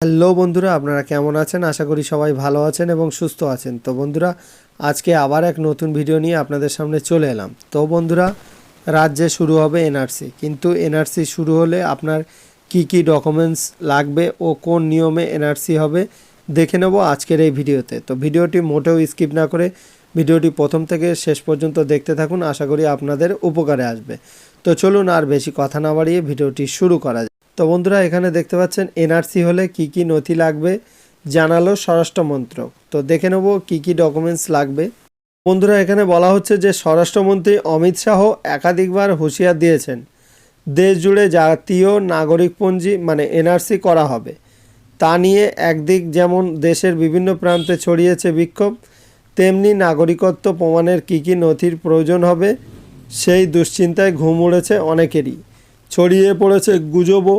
Hello বন্ধুরা, আপনারা কেমন আছেন? আশা করি সবাই ভালো আছেন এবং সুস্থ আছেন। তো বন্ধুরা, আজকে আবার এক নতুন ভিডিও নিয়ে আপনাদের সামনে চলে এলাম। তো বন্ধুরা, রাজ্যে শুরু হবে এনআরসি, কিন্তু এনআরসি শুরু হলে আপনার কি কি ডকুমেন্টস লাগবে ও কোন নিয়মে এনআরসি হবে দেখে নেব আজকের এই ভিডিওতে। তো ভিডিওটি মোটেও স্কিপ না করে ভিডিওটি প্রথম থেকে শেষ পর্যন্ত দেখতে থাকুন, আশা করি আপনাদের উপকারে আসবে। তো চলুন আর বেশি কথা না বাড়িয়ে ভিডিওটি শুরু করা যায়। তো বন্ধুরা, এখানে দেখতে পাচ্ছেন এনআরসি হলে কি কি নথি লাগবে জানালো স্বরাষ্ট্র মন্ত্রক। তো দেখে নেব কি কি ডকুমেন্টস লাগবে। বন্ধুরা, এখানে বলা হচ্ছে যে স্বরাষ্ট্রমন্ত্রী অমিত শাহ একাধিকবার হুঁশিয়ার দিয়েছেন দেশ জুড়ে জাতীয় নাগরিকপঞ্জি মানে এনআরসি করা হবে। তা নিয়ে একদিক যেমন দেশের বিভিন্ন প্রান্তে ছড়িয়েছে বিক্ষোভ, তেমনি নাগরিকত্ব প্রমাণের কী কী নথির প্রয়োজন হবে সেই দুশ্চিন্তায় ঘুম উড়েছে অনেকেরই। ছড়িয়ে পড়েছে গুজবও,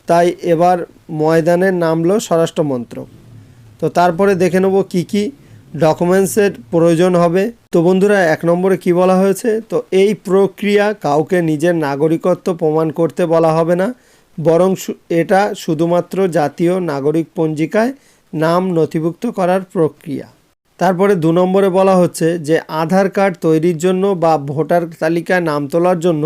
তাই এবার ময়দানে নামলো স্বরাষ্ট্র মন্ত্রক। তো তারপরে দেখে নেব কী কী ডকুমেন্টসের প্রয়োজন হবে। তো বন্ধুরা, 1 নম্বরে কি বলা হয়েছে, তো এই প্রক্রিয়া কাউকে নিজের নাগরিকত্ব প্রমাণ করতে বলা হবে না, বরং এটা শুধুমাত্র জাতীয় নাগরিক পঞ্জিকায় নাম নথিভুক্ত করার প্রক্রিয়া। তারপরে 2 নম্বরে বলা হচ্ছে যে আধার কার্ড তৈরির জন্য বা ভোটার তালিকায় নাম তোলার জন্য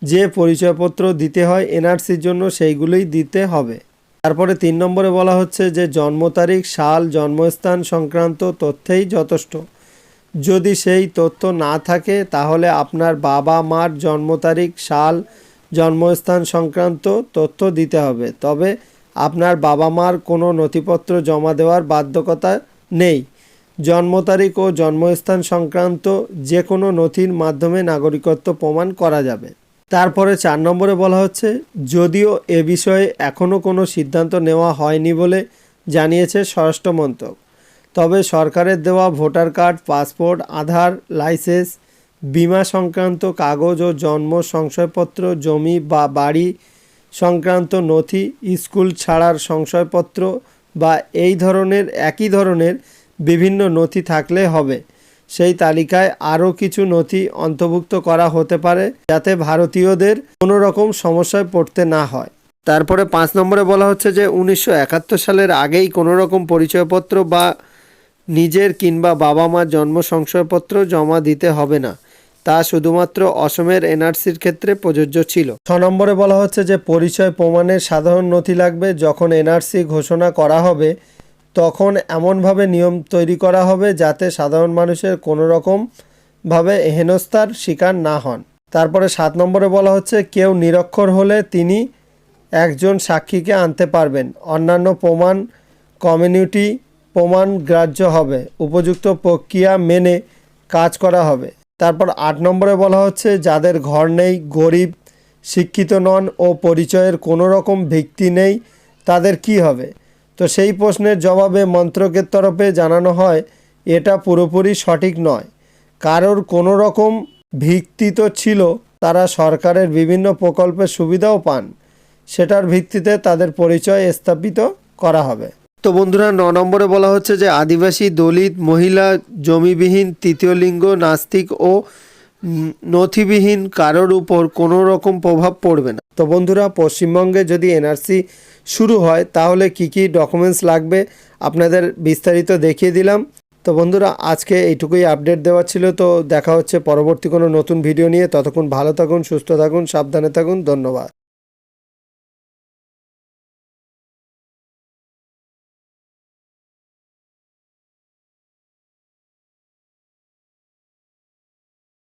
যে পরিচয়পত্র দিতে হয় এনআরসির জন্য সেইগুলোই দিতে হবে। তারপরে 3 নম্বরে বলা হচ্ছে যে জন্ম তারিখ, সাল, জন্মস্থান সংক্রান্ত তথ্যেই যথেষ্ট। যদি সেই তথ্য না থাকে তাহলে আপনার বাবা মার জন্ম তারিখ, সাল, জন্মস্থান সংক্রান্ত তথ্য দিতে হবে। তবে আপনার বাবা মার কোনো নথিপত্র জমা দেওয়ার বাধ্যকতা নেই। জন্ম তারিখ ও জন্মস্থান সংক্রান্ত যে কোনো নথির মাধ্যমে নাগরিকত্ব প্রমাণ করা যাবে। তারপরে 4 নম্বরে বলা হচ্ছে যদিও এ বিষয়ে এখনও কোনো সিদ্ধান্ত নেওয়া হয়নি বলে জানিয়েছে স্বরাষ্ট্র মন্ত্রক, তবে সরকারের দেওয়া ভোটার কার্ড, পাসপোর্ট, আধার, লাইসেন্স, বিমা সংক্রান্ত কাগজ ও জন্ম শংসাপত্র, জমি বা বাড়ি সংক্রান্ত নথি, স্কুল ছাড়ার শংসাপত্র বা একই ধরনের বিভিন্ন নথি থাকলে হবে। সেই তালিকায় আরও কিছু নথি অন্তর্ভুক্ত করা হতে পারে যাতে ভারতীয়দের কোনো রকম সমস্যায় পড়তে না হয়। তারপরে 5 নম্বরে বলা হচ্ছে যে 1971 সালের আগেই কোনো রকম পরিচয়পত্র বা নিজের কিংবা বাবা মার জন্ম শংসাপত্র জমা দিতে হবে না, তা শুধুমাত্র অসমের এনআরসির ক্ষেত্রে প্রযোজ্য ছিল। 6 নম্বরে বলা হচ্ছে যে পরিচয় প্রমাণের সাধারণ নথি লাগবে। যখন এনআরসি ঘোষণা করা হবে তখন এমনভাবে নিয়ম তৈরি করা হবে যাতে সাধারণ মানুষের কোনো রকমভাবে হেনস্থার শিকার না হন। তারপরে 7 নম্বরে বলা হচ্ছে কেউ নিরক্ষর হলে তিনি একজন সাক্ষীকে আনতে পারবেন। অন্যান্য প্রমাণ কমিউনিটি প্রমাণ গ্রাহ্য হবে। উপযুক্ত প্রক্রিয়া মেনে কাজ করা হবে। তারপর 8 নম্বরে বলা হচ্ছে যাদের ঘর নেই, গরিব, শিক্ষিত নন ও পরিচয়ের কোনো রকম ভিত্তি নেই তাদের কি হবে। তো সেই প্রশ্নের জবাবে মন্ত্রকের তরফে জানানো হয় এটা পুরোপুরি সঠিক নয়। কারোর কোনো রকম ভিত্তি তো ছিল, তারা সরকারের বিভিন্ন প্রকল্পের সুবিধাও পান, সেটার ভিত্তিতে তাদের পরিচয় স্থাপিত করা হবে। তো বন্ধুরা, 9 নম্বরে বলা হচ্ছে যে আদিবাসী, দলিত, মহিলা, জমিবিহীন, তৃতীয় লিঙ্গ, নাস্তিক ও নথিবিহীন কারোর উপর কোনো রকম প্রভাব পড়বে না। তো বন্ধুরা, পশ্চিমবঙ্গে যদি এনআরসি শুরু হয় তাহলে কি কি ডকুমেন্টস লাগবে আপনাদের বিস্তারিত দেখিয়ে দিলাম। তো বন্ধুরা, আজকে এইটুকুই আপডেট দেওয়া ছিল। তো দেখা হচ্ছে পরবর্তী কোনো নতুন ভিডিও নিয়ে। ততক্ষণ ভালো থাকুন, সুস্থ থাকুন, সাবধানে থাকুন। ধন্যবাদ।